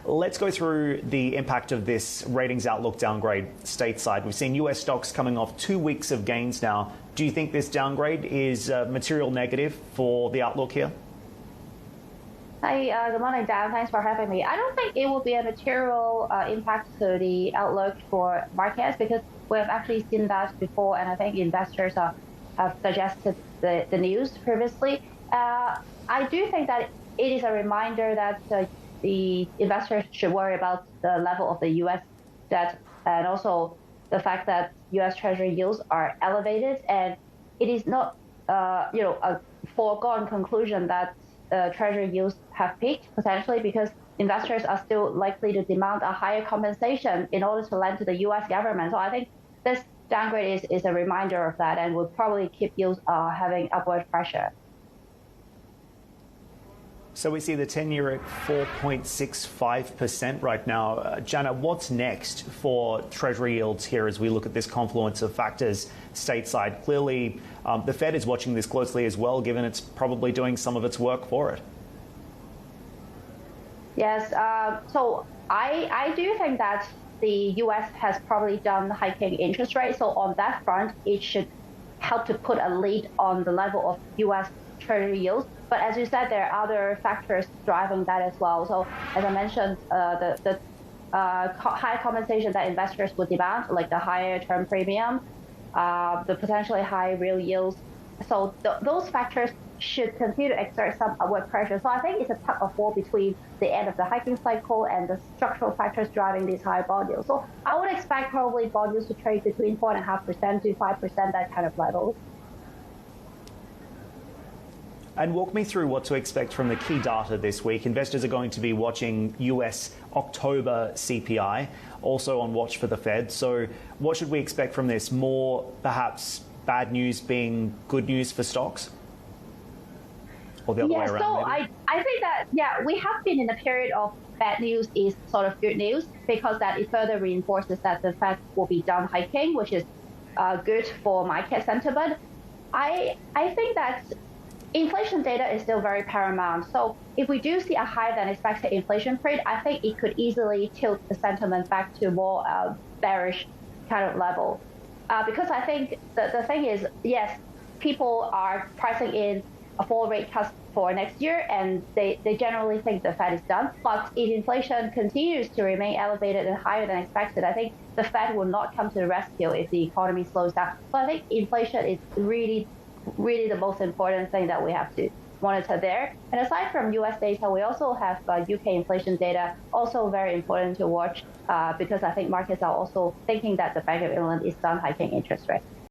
Let's go through the impact of this ratings outlook downgrade stateside. We've seen US stocks coming off 2 weeks of gains now. Do you think this downgrade is material negative for the outlook here? Hi, good morning, Dan. Thanks for having me. I don't think it will be a material impact to the outlook for markets because we have actually seen that before, and I think investors have digested the news previously. I do think that it is a reminder that the investors should worry about the level of the U.S. debt and also the fact that U.S. Treasury yields are elevated, and it is not a foregone conclusion that Treasury yields have peaked potentially because investors are still likely to demand a higher compensation in order to lend to the U.S. government. So I think this downgrade is a reminder of that and will probably keep yields having upward pressure. So we see the 10-year at 4.65% right now. Jana, what's next for Treasury yields here as we look at this confluence of factors stateside? Clearly, the Fed is watching this closely as well, given it's probably doing some of its work for it. Yes, so I do think that the U.S. has probably done hiking interest rates. So on that front, it should help to put a lid on the level of U.S. Treasury yields. But as you said, there are other factors driving that as well. So as I mentioned, the high compensation that investors would demand, like the higher term premium, the potentially high real yields. So those factors should continue to exert some upward pressure. So I think it's a tug of war between the end of the hiking cycle and the structural factors driving these high bond yields. So I would expect probably bond yields to trade between 4.5% to 5%, that kind of level. And walk me through what to expect from the key data this week. Investors are going to be watching US October CPI, also on watch for the Fed. So what should we expect from this? More perhaps bad news being good news for stocks? Or the other way around? So I think that, we have been in a period of bad news is sort of good news because that it further reinforces that the Fed will be done hiking, which is good for market sentiment. I think that inflation data is still very paramount. So if we do see a higher than expected inflation print, I think it could easily tilt the sentiment back to more bearish kind of level. Because I think the thing is, yes, people are pricing in a 4 rate cut for next year, and they generally think the Fed is done. But if inflation continues to remain elevated and higher than expected, I think the Fed will not come to the rescue if the economy slows down. So I think inflation is really the most important thing that we have to monitor there. And aside from US data, we also have UK inflation data, also very important to watch because I think markets are also thinking that the Bank of England is done hiking interest rates.